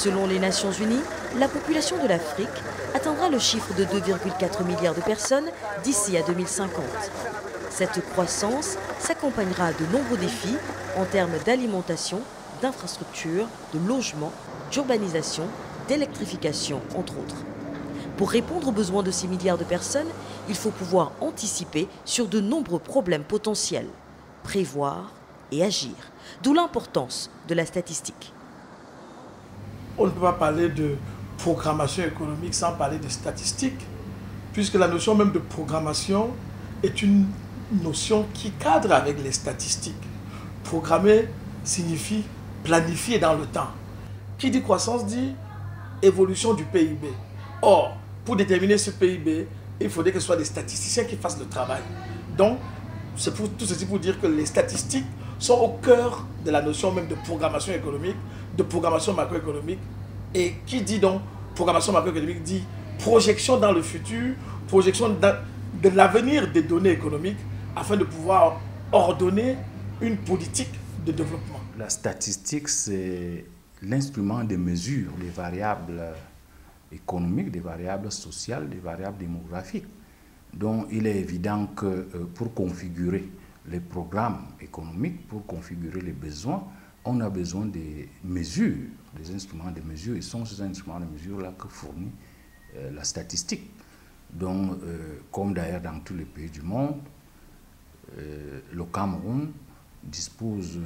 Selon les Nations Unies, la population de l'Afrique atteindra le chiffre de 2,4 milliards de personnes d'ici à 2050. Cette croissance s'accompagnera de nombreux défis en termes d'alimentation, d'infrastructures, de logement, d'urbanisation, d'électrification, entre autres. Pour répondre aux besoins de ces milliards de personnes, il faut pouvoir anticiper sur de nombreux problèmes potentiels, prévoir et agir, d'où l'importance de la statistique. On ne peut pas parler de programmation économique sans parler de statistiques, puisque la notion même de programmation est une notion qui cadre avec les statistiques. Programmer signifie planifier dans le temps. Qui dit croissance dit évolution du PIB. Or, pour déterminer ce PIB, il faudrait que ce soit des statisticiens qui fassent le travail. Donc, c'est pour tout ceci pour dire que les statistiques sont au cœur de la notion même de programmation économique, de programmation macroéconomique. Et qui dit donc programmation macroéconomique dit projection dans le futur, projection de l'avenir des données économiques afin de pouvoir ordonner une politique de développement. La statistique, c'est l'instrument de mesure des variables économiques, des variables sociales, des variables démographiques. Donc il est évident que pour configurer les programmes économiques, pour configurer les besoins, on a besoin des mesures, des instruments de mesure, et sont ces instruments de mesure-là que fournit la statistique. Donc, comme d'ailleurs dans tous les pays du monde, le Cameroun dispose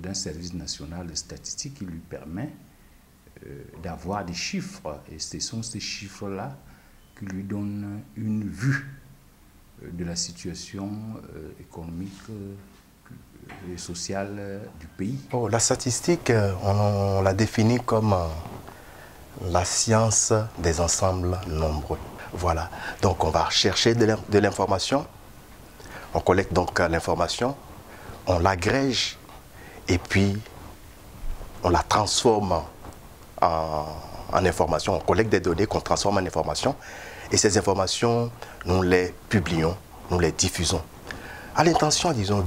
d'un service national de statistique qui lui permet d'avoir des chiffres, et ce sont ces chiffres-là qui lui donnent une vue de la situation économique et sociale du pays. Oh, la statistique, on la définit comme la science des ensembles nombreux. Voilà, donc on va chercher de l'information, on collecte donc l'information, on l'agrège et puis on la transforme en information. On collecte des données qu'on transforme en information et ces informations, nous les publions, nous les diffusons à l'intention, disons,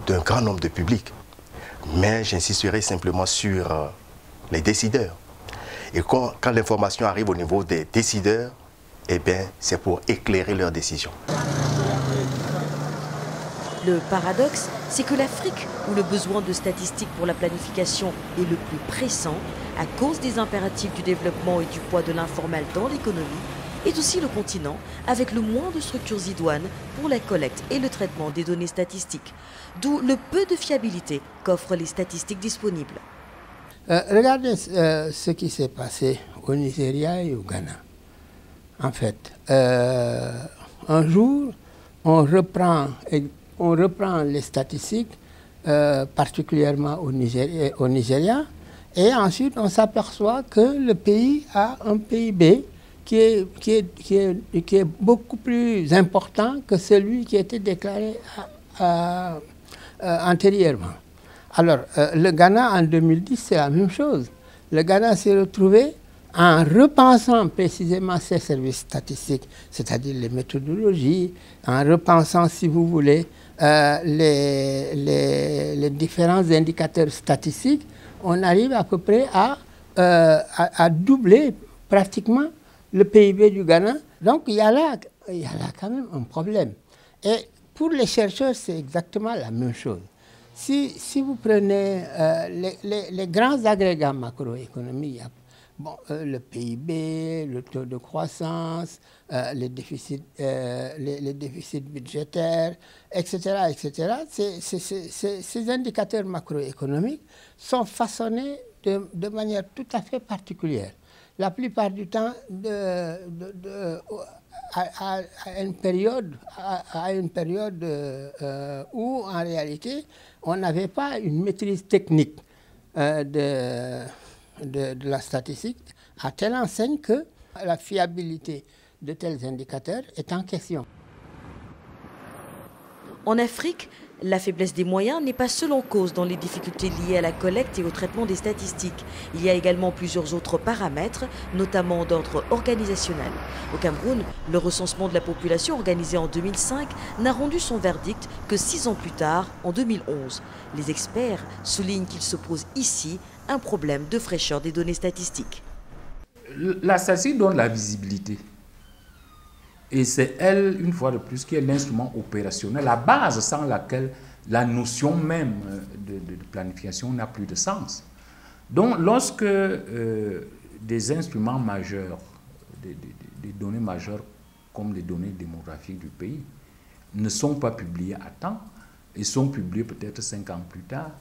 d'un grand nombre de publics. Mais j'insisterai simplement sur les décideurs. Et quand l'information arrive au niveau des décideurs, eh bien, c'est pour éclairer leurs décisions. Le paradoxe, c'est que l'Afrique, où le besoin de statistiques pour la planification est le plus pressant, à cause des impératifs du développement et du poids de l'informel dans l'économie, est aussi le continent avec le moins de structures idoines pour la collecte et le traitement des données statistiques, d'où le peu de fiabilité qu'offrent les statistiques disponibles. Regardez ce qui s'est passé au Nigeria et au Ghana. En fait, un jour, on reprend les statistiques, particulièrement au Nigeria, et ensuite on s'aperçoit que le pays a un PIB qui est beaucoup plus important que celui qui était déclaré antérieurement. Alors, le Ghana en 2010, c'est la même chose. Le Ghana s'est retrouvé en repensant précisément ses services statistiques, c'est-à-dire les méthodologies, en repensant, si vous voulez, les différents indicateurs statistiques, on arrive à peu près à doubler pratiquement le PIB du Ghana. Donc il y a là quand même un problème. Et pour les chercheurs, c'est exactement la même chose. Si vous prenez les grands agrégats macroéconomiques, le PIB, le taux de croissance, les déficits budgétaires, etc., ces indicateurs macroéconomiques sont façonnés de manière tout à fait particulière. La plupart du temps, à une période où, en réalité, on n'avait pas une maîtrise technique de la statistique, à telle enseigne que la fiabilité de tels indicateurs est en question. En Afrique, La faiblesse des moyens n'est pas seule en cause dans les difficultés liées à la collecte et au traitement des statistiques. Il y a également plusieurs autres paramètres, notamment d'ordre organisationnel. Au Cameroun, le recensement de la population organisé en 2005 n'a rendu son verdict que 6 ans plus tard, en 2011. Les experts soulignent qu'il se pose ici un problème de fraîcheur des données statistiques. La statistique donne la visibilité. Et c'est elle, une fois de plus, qui est l'instrument opérationnel, la base sans laquelle la notion même de planification n'a plus de sens. Donc, lorsque des instruments majeurs, des données majeures comme les données démographiques du pays, ne sont pas publiées à temps et sont publiées peut-être 5 ans plus tard,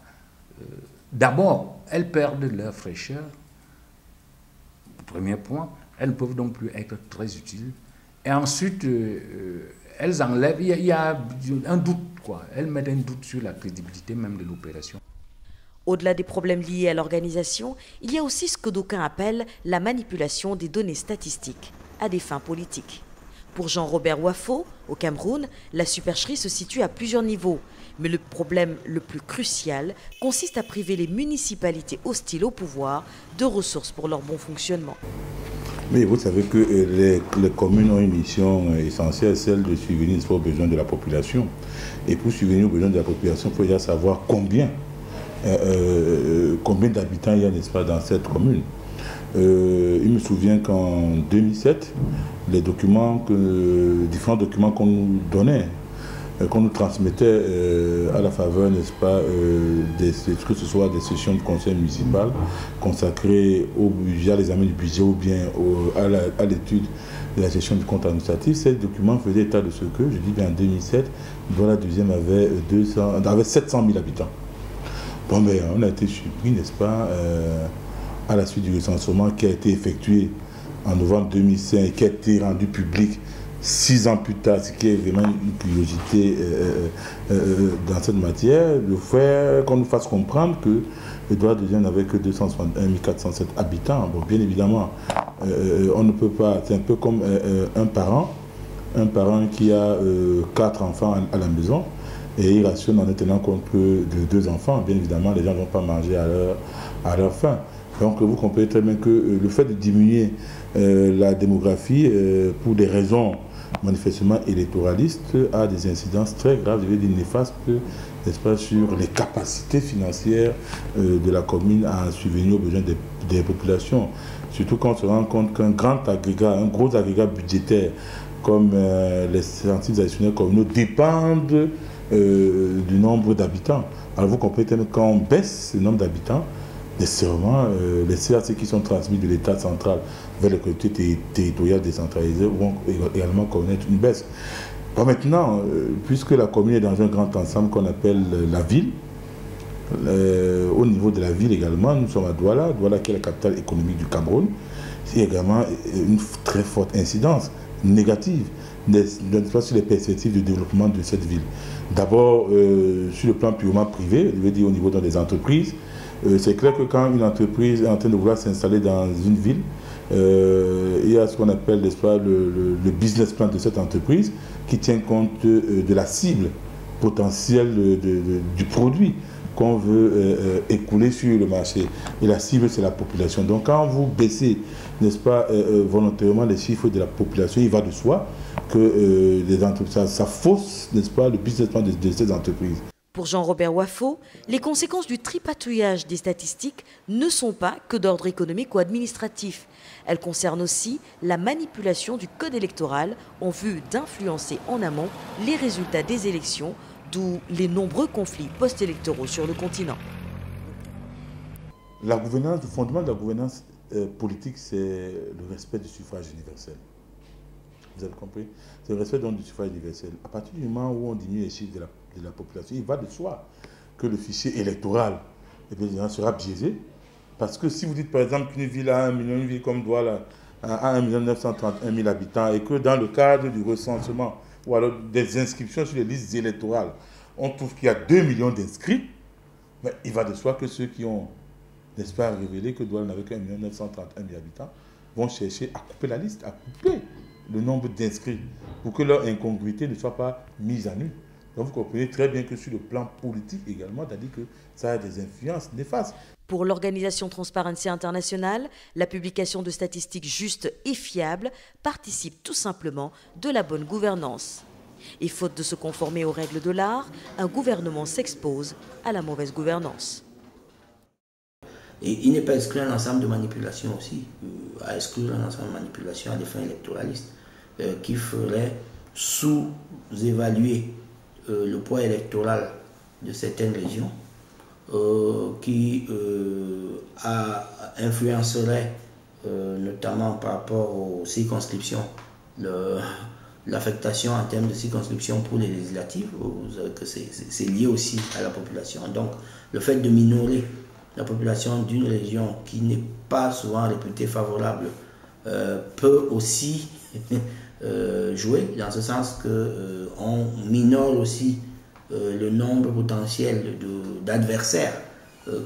d'abord, elles perdent leur fraîcheur. Premier point, elles ne peuvent donc plus être très utiles. Et ensuite, elles enlèvent, il y a un doute, quoi. Elles mettent un doute sur la crédibilité même de l'opération. Au-delà des problèmes liés à l'organisation, il y a aussi ce que d'aucuns appellent la manipulation des données statistiques à des fins politiques. Pour Jean-Robert Wafo, au Cameroun, la supercherie se situe à plusieurs niveaux. Mais le problème le plus crucial consiste à priver les municipalités hostiles au pouvoir de ressources pour leur bon fonctionnement. Mais vous savez que les communes ont une mission essentielle, celle de subvenir aux besoins de la population. Et pour subvenir aux besoins de la population, il faut déjà savoir combien d'habitants il y a, n'est-ce pas, dans cette commune. Il me souvient qu'en 2007, les documents, différents documents qu'on nous donnait, qu'on nous transmettait à la faveur, n'est-ce pas, que ce soit des sessions du conseil municipal consacrées au budget, à l'examen du budget ou bien à l'étude de la gestion du compte administratif, ces documents faisaient état de ce que, je dis bien en 2007, dont la deuxième avait 700 000 habitants. Bon, mais on a été surpris, n'est-ce pas, à la suite du recensement qui a été effectué en novembre 2005 et qui a été rendu public 6 ans plus tard, ce qui est vraiment une curiosité dans cette matière, le fait qu'on nous fasse comprendre que Édouard II n'avait que 261 407 habitants. Bon, bien évidemment, on ne peut pas, c'est un peu comme un parent qui a 4 enfants à la maison et il rationne en ne tenant compte que de 2 enfants. Bien évidemment, les gens ne vont pas manger à leur faim. Donc vous comprenez très bien que le fait de diminuer la démographie pour des raisons manifestement électoralistes a des incidences très graves, je vais dire néfastes, n'est-ce pas, sur les capacités financières de la commune à subvenir aux besoins des populations. Surtout quand on se rend compte qu'un grand agrégat, un gros agrégat budgétaire comme les centres additionnels communaux dépendent du nombre d'habitants. Alors vous comprenez que quand on baisse le nombre d'habitants, nécessairement, les CAC qui sont transmis de l'État central vers les collectivités territoriales décentralisées vont également connaître une baisse. Bon, maintenant, puisque la commune est dans un grand ensemble qu'on appelle la ville, au niveau de la ville également, nous sommes à Douala, qui est la capitale économique du Cameroun. Il y a également une très forte incidence négative sur les perspectives de développement de cette ville. D'abord, sur le plan purement privé, je veux dire au niveau des entreprises, c'est clair que quand une entreprise est en train de vouloir s'installer dans une ville, il y a ce qu'on appelle, n'est-ce pas, le business plan de cette entreprise qui tient compte de la cible potentielle du produit qu'on veut écouler sur le marché. Et la cible, c'est la population. Donc quand vous baissez, n'est-ce pas, volontairement les chiffres de la population, il va de soi que ça fausse, n'est-ce pas, le business plan de ces entreprises. Pour Jean-Robert Wafo, les conséquences du tripatouillage des statistiques ne sont pas que d'ordre économique ou administratif. Elles concernent aussi la manipulation du code électoral en vue d'influencer en amont les résultats des élections, d'où les nombreux conflits post-électoraux sur le continent. La gouvernance, le fondement de la gouvernance politique, c'est le respect du suffrage universel. Vous avez compris? C'est le respect donc du suffrage universel. À partir du moment où on diminue les chiffres de la population, il va de soi que le fichier électoral sera biaisé. Parce que si vous dites par exemple qu'une ville a 1 million, une ville comme Douala a 1 931 000 habitants et que dans le cadre du recensement ou alors des inscriptions sur les listes électorales, on trouve qu'il y a 2 millions d'inscrits, mais il va de soi que ceux qui ont, n'est-ce pas, révélé que Douala n'avait qu'1 931 000 habitants vont chercher à couper la liste, à couper le nombre d'inscrits pour que leur incongruité ne soit pas mise à nu. Donc vous comprenez très bien que sur le plan politique également, c'est-à-dire que ça a des influences néfastes. Pour l'organisation Transparency International, la publication de statistiques justes et fiables participe tout simplement de la bonne gouvernance. Et faute de se conformer aux règles de l'art, un gouvernement s'expose à la mauvaise gouvernance. Et il n'est pas exclu un ensemble de manipulations aussi, à exclure un ensemble de manipulations à des fins électoralistes, qui ferait sous-évaluer le poids électoral de certaines régions, qui influencerait notamment par rapport aux circonscriptions, l'affectation en termes de circonscription pour les législatives, vous savez que c'est lié aussi à la population. Donc le fait de minorer la population d'une région qui n'est pas souvent réputée favorable peut aussi jouer, dans ce sens qu'on minore aussi le nombre potentiel d'adversaires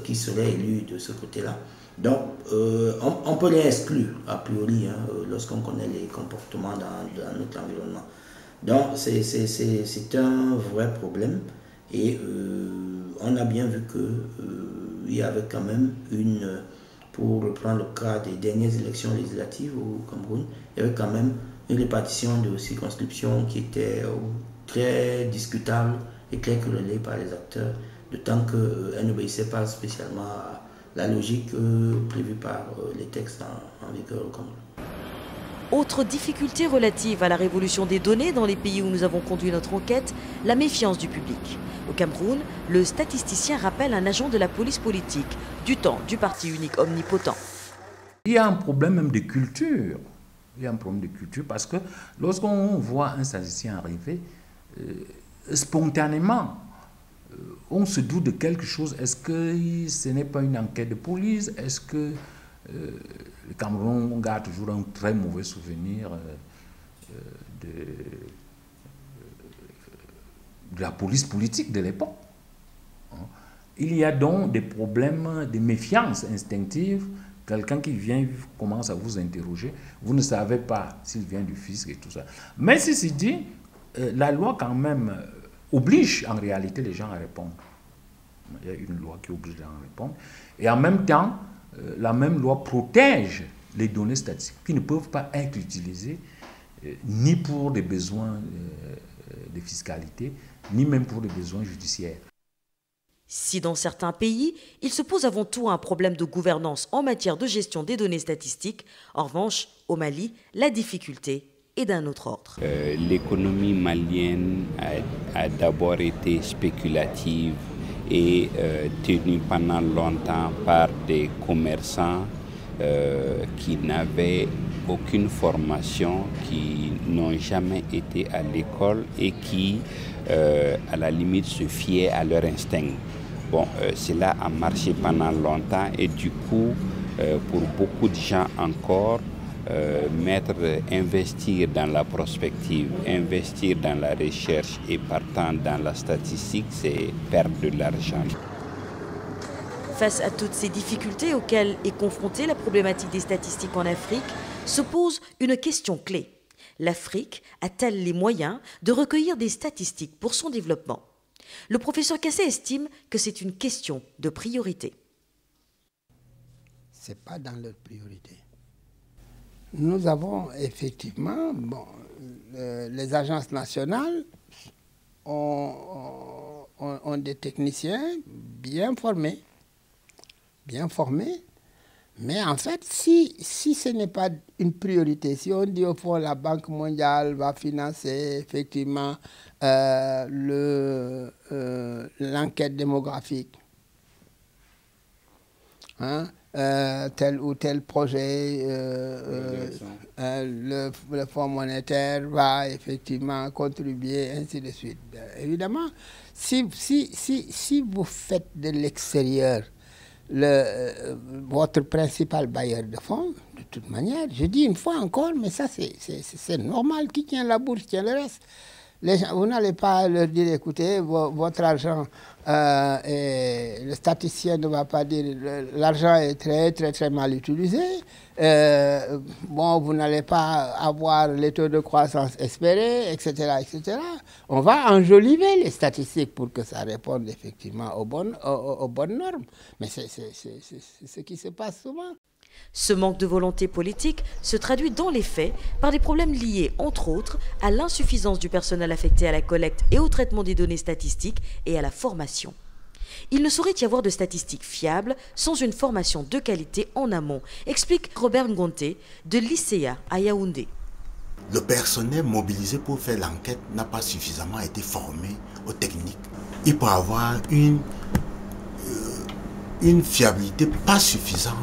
qui seraient élus de ce côté-là. Donc, on peut les exclure, a priori, lorsqu'on connaît les comportements dans notre environnement. Donc, c'est un vrai problème. Et on a bien vu qu'il y avait quand même pour reprendre le cas des dernières élections législatives au Cameroun, il y avait quand même une répartition de circonscriptions qui était très discutable et très querellée par les acteurs, d'autant qu'elle n'obéissait pas spécialement à la logique prévue par les textes en vigueur au Cameroun. Autre difficulté relative à la révolution des données dans les pays où nous avons conduit notre enquête, la méfiance du public. Au Cameroun, le statisticien rappelle un agent de la police politique du temps du parti unique omnipotent. Il y a un problème même de culture. Il y a un problème de culture parce que lorsqu'on voit un statisticien arriver, spontanément, on se doute de quelque chose. Est-ce que ce n'est pas une enquête de police? Est-ce que le Cameroun garde toujours un très mauvais souvenir de la police politique de l'époque? Il y a donc des problèmes de méfiance instinctive. Quelqu'un qui vient commence à vous interroger, vous ne savez pas s'il vient du fisc et tout ça. Mais ceci dit, la loi quand même oblige en réalité les gens à répondre. Il y a une loi qui oblige les gens à répondre. Et en même temps, la même loi protège les données statistiques qui ne peuvent pas être utilisées ni pour des besoins de fiscalité, ni même pour des besoins judiciaires. Si dans certains pays, il se pose avant tout un problème de gouvernance en matière de gestion des données statistiques, en revanche, au Mali, la difficulté est d'un autre ordre. L'économie malienne a d'abord été spéculative et tenue pendant longtemps par des commerçants qui n'avaient aucune formation, qui n'ont jamais été à l'école et qui, à la limite, se fiaient à leur instinct. Bon, cela a marché pendant longtemps et du coup, pour beaucoup de gens encore, investir dans la prospective, investir dans la recherche et partant dans la statistique, c'est perdre de l'argent. Face à toutes ces difficultés auxquelles est confrontée la problématique des statistiques en Afrique, se pose une question clé. L'Afrique a-t-elle les moyens de recueillir des statistiques pour son développement? Le professeur Kassé estime que c'est une question de priorité. Ce n'est pas dans leur priorité. Nous avons effectivement, les agences nationales ont des techniciens bien formés, mais en fait, si ce n'est pas une priorité, si on dit au fond la Banque mondiale va financer effectivement l'enquête démographique, tel ou tel projet, le Fonds monétaire va effectivement contribuer, ainsi de suite. Évidemment, si vous faites de l'extérieur votre principal bailleur de fonds, de toute manière, je dis une fois encore, mais ça c'est normal, qui tient la bourse tient le reste. Vous n'allez pas leur dire, écoutez, votre argent, le statisticien ne va pas dire l'argent est très mal utilisé. Bon, vous n'allez pas avoir les taux de croissance espérés, etc., etc. On va enjoliver les statistiques pour que ça réponde effectivement aux bonnes normes. Mais c'est ce qui se passe souvent. Ce manque de volonté politique se traduit dans les faits par des problèmes liés, entre autres, à l'insuffisance du personnel affecté à la collecte et au traitement des données statistiques et à la formation. Il ne saurait y avoir de statistiques fiables sans une formation de qualité en amont, explique Robert Ngonté de l'ICEA à Yaoundé. Le personnel mobilisé pour faire l'enquête n'a pas suffisamment été formé aux techniques. Il peut avoir une fiabilité pas suffisante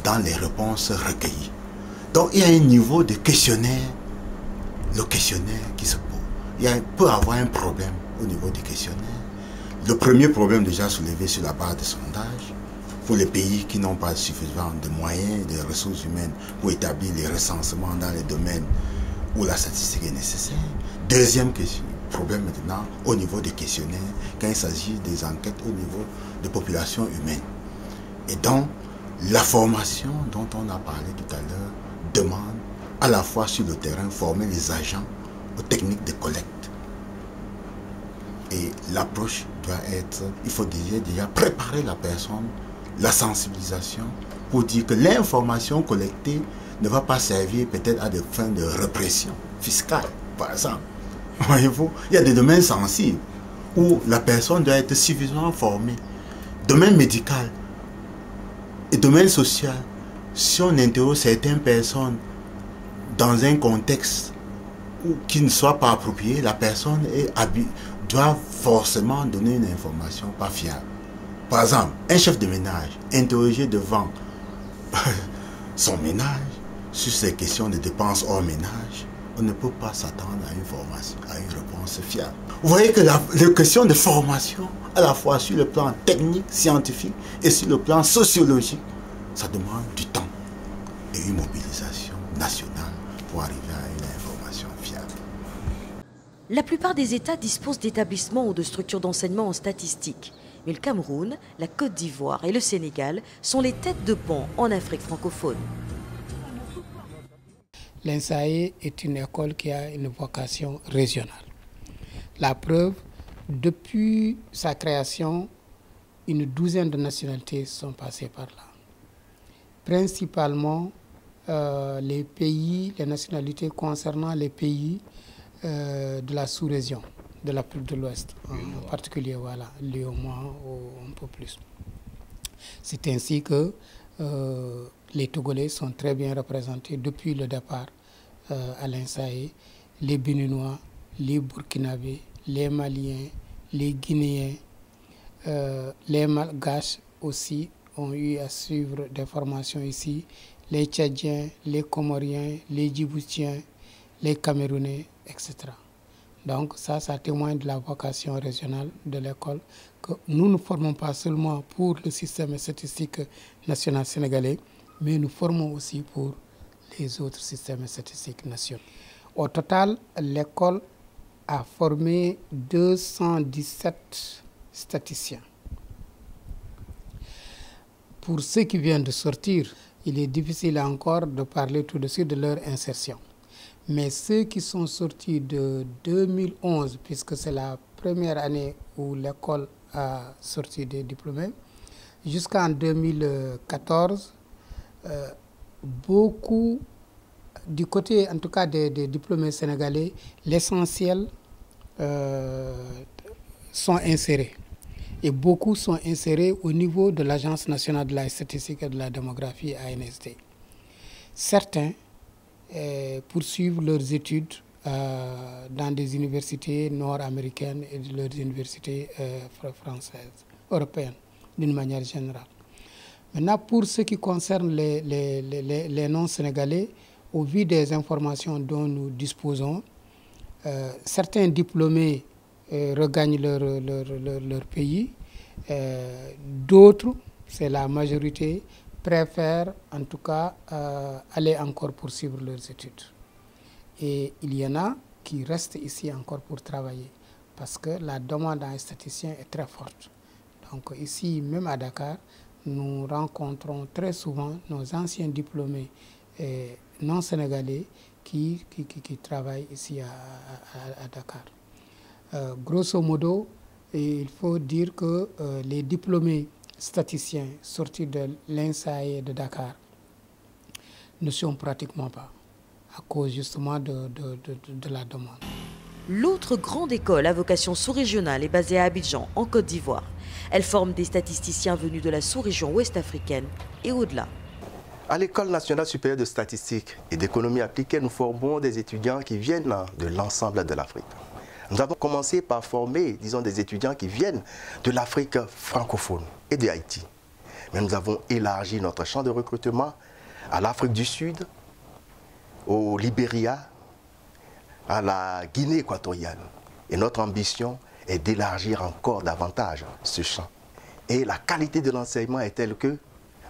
dans les réponses recueillies. Donc il y a un niveau de questionnaire, le questionnaire qui se pose. Il peut avoir un problème au niveau du questionnaire. Le premier problème déjà soulevé sur la base des sondages, pour les pays qui n'ont pas suffisamment de moyens et de ressources humaines pour établir les recensements dans les domaines où la statistique est nécessaire. Deuxième problème maintenant, au niveau des questionnaires, quand il s'agit des enquêtes au niveau de populations humaines. Et donc, la formation dont on a parlé tout à l'heure demande à la fois sur le terrain former les agents aux techniques de collecte. Et l'approche doit être, il faut déjà préparer la personne, la sensibilisation pour dire que l'information collectée ne va pas servir peut-être à des fins de répression fiscale, par exemple. Voyez-vous, il y a des domaines sensibles où la personne doit être suffisamment formée. Domaine médical et domaine social, si on interroge certaines personnes dans un contexte qui ne soit pas approprié, la personne doit forcément donner une information pas fiable. Par exemple, un chef de ménage interrogé devant son ménage sur ces questions de dépenses hors ménage, on ne peut pas s'attendre à une formation, à une réponse fiable. Vous voyez que la question de formation, à la fois sur le plan technique, scientifique et sur le plan sociologique, ça demande du temps et une mobilisation nationale pour arriver à une information fiable. La plupart des États disposent d'établissements ou de structures d'enseignement en statistique. Mais le Cameroun, la Côte d'Ivoire et le Sénégal sont les têtes de pont en Afrique francophone. L'INSAE est une école qui a une vocation régionale. La preuve, depuis sa création, une douzaine de nationalités sont passées par là. Principalement les nationalités concernant les pays de la sous-région, de l'Afrique de l'Ouest, en particulier, voilà, l'UEMOA ou un peu plus. C'est ainsi que les Togolais sont très bien représentés depuis le départ à l'INSAE, les Béninois, les Burkinabés, les Maliens, les Guinéens, les Malgaches aussi ont eu à suivre des formations ici, les Tchadiens, les Comoriens, les Djiboutiens, les Camerounais, etc. Donc ça témoigne de la vocation régionale de l'école, que nous ne formons pas seulement pour le système statistique national sénégalais, mais nous formons aussi pour les autres systèmes statistiques nationaux. Au total, l'école a formé 217 statisticiens. Pour ceux qui viennent de sortir, il est difficile encore de parler tout de suite de leur insertion. Mais ceux qui sont sortis de 2011, puisque c'est la première année où l'école a sorti des diplômés, jusqu'en 2014, beaucoup, du côté en tout cas des diplômés sénégalais, l'essentiel sont insérés. Et beaucoup sont insérés au niveau de l'Agence nationale de la statistique et de la démographie, ANSD. Certains poursuivent leurs études dans des universités nord-américaines et leurs universités françaises, européennes, d'une manière générale. Maintenant, pour ce qui concerne les non-sénégalais, au vu des informations dont nous disposons, certains diplômés regagnent leur pays, d'autres, c'est la majorité, préfèrent en tout cas aller encore poursuivre leurs études. Et il y en a qui restent ici encore pour travailler. Parce que la demande en statisticien est très forte. Donc ici, même à Dakar, nous rencontrons très souvent nos anciens diplômés non sénégalais qui travaillent ici à Dakar. Grosso modo, il faut dire que les diplômés statisticiens sortis de l'INSAE de Dakar ne sont pratiquement pas, à cause justement de la demande. L'autre grande école à vocation sous-régionale est basée à Abidjan, en Côte d'Ivoire. Elle forme des statisticiens venus de la sous-région ouest-africaine et au-delà. À l'École nationale supérieure de statistique et d'économie appliquée, nous formons des étudiants qui viennent de l'ensemble de l'Afrique. Nous avons commencé par former, disons, des étudiants qui viennent de l'Afrique francophone et de Haïti. Mais nous avons élargi notre champ de recrutement à l'Afrique du Sud, au Libéria, à la Guinée équatoriale. Et notre ambition est d'élargir encore davantage ce champ. Et la qualité de l'enseignement est telle que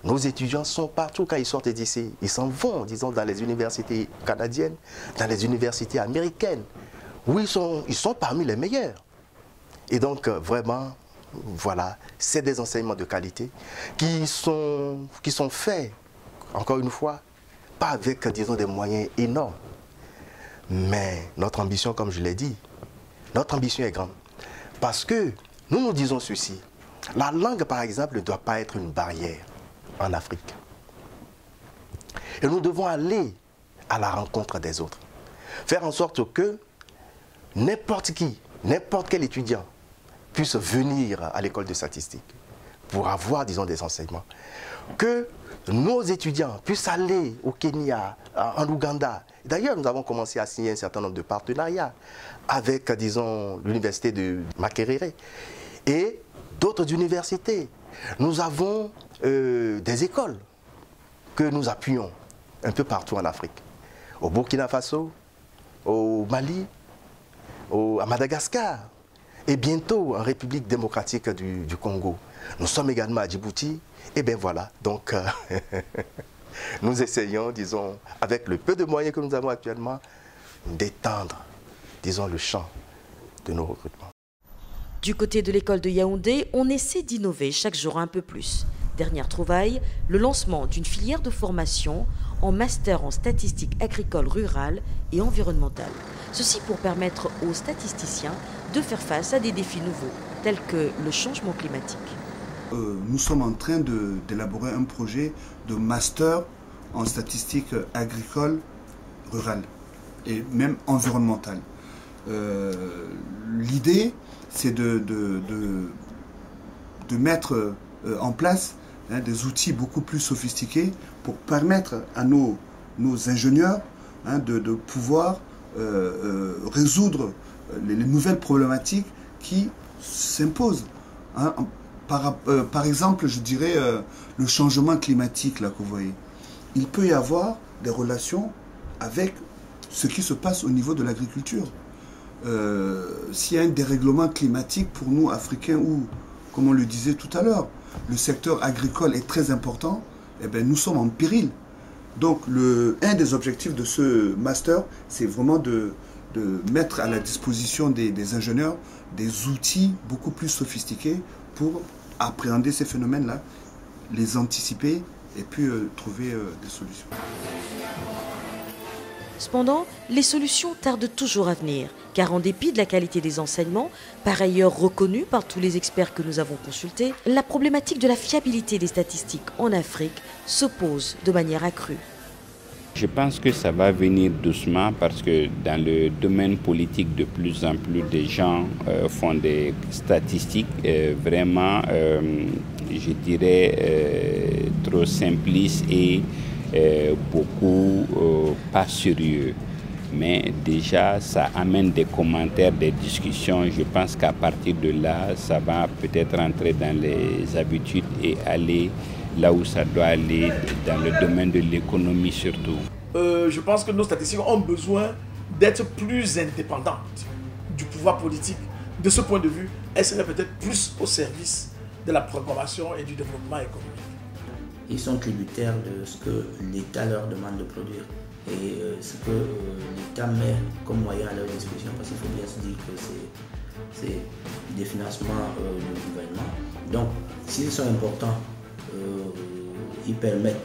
nos étudiants sont partout quand ils sortent d'ici. Ils s'en vont, disons, dans les universités canadiennes, dans les universités américaines, où ils sont parmi les meilleurs. Et donc, vraiment, voilà, c'est des enseignements de qualité qui sont faits, encore une fois, pas avec, disons, des moyens énormes. Mais notre ambition, comme je l'ai dit, notre ambition est grande. Parce que nous nous disons ceci, la langue, par exemple, ne doit pas être une barrière en Afrique. Et nous devons aller à la rencontre des autres. Faire en sorte que n'importe qui, n'importe quel étudiant puisse venir à l'école de statistique pour avoir, disons, des enseignements. Que nos étudiants puissent aller au Kenya, en Ouganda. D'ailleurs, nous avons commencé à signer un certain nombre de partenariats avec, disons, l'université de Makerere et d'autres universités. Nous avons des écoles que nous appuyons un peu partout en Afrique. Au Burkina Faso, au Mali, à Madagascar et bientôt en République démocratique du Congo. Nous sommes également à Djibouti. Et bien voilà, donc nous essayons, disons, avec le peu de moyens que nous avons actuellement, d'étendre, disons, le champ de nos recrutements. Du côté de l'école de Yaoundé, on essaie d'innover chaque jour un peu plus. Dernière trouvaille, le lancement d'une filière de formation en master en statistique agricole rurale et environnementale. Ceci pour permettre aux statisticiens de faire face à des défis nouveaux, tels que le changement climatique. Nous sommes en train d'élaborer un projet de master en statistique agricole rurale et même environnementale. L'idée, c'est de mettre en place des outils beaucoup plus sophistiqués pour permettre à nos ingénieurs de pouvoir résoudre les nouvelles problématiques qui s'imposent. Par exemple, je dirais le changement climatique là que vous voyez. Il peut y avoir des relations avec ce qui se passe au niveau de l'agriculture. S'il y a un dérèglement climatique pour nous Africains ou, comme on le disait tout à l'heure, le secteur agricole est très important, eh bien, nous sommes en péril. Donc un des objectifs de ce master, c'est vraiment de mettre à la disposition des ingénieurs des outils beaucoup plus sophistiqués pour appréhender ces phénomènes-là, les anticiper et puis trouver des solutions. Cependant, les solutions tardent toujours à venir, car en dépit de la qualité des enseignements, par ailleurs reconnue par tous les experts que nous avons consultés, la problématique de la fiabilité des statistiques en Afrique se pose de manière accrue. Je pense que ça va venir doucement parce que dans le domaine politique, de plus en plus de gens font des statistiques vraiment, je dirais, trop simplistes et beaucoup pas sérieux. Mais déjà, ça amène des commentaires, des discussions. Je pense qu'à partir de là, ça va peut-être entrer dans les habitudes et aller là où ça doit aller, dans le domaine de l'économie surtout. Je pense que nos statistiques ont besoin d'être plus indépendantes du pouvoir politique. De ce point de vue, elles seraient peut-être plus au service de la programmation et du développement économique. Ils sont tributaires de ce que l'État leur demande de produire. et ce que l'État met comme moyen à leur disposition, parce qu'il faut bien se dire que c'est des financements du gouvernement. Donc, s'ils sont importants, ils permettent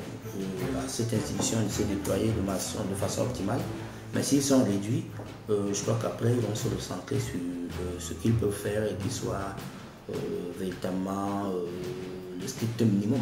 à cette institution de se déployer de façon optimale. Mais s'ils sont réduits, je crois qu'après, ils vont se recentrer sur ce qu'ils peuvent faire et qui soit véritablement le strict minimum.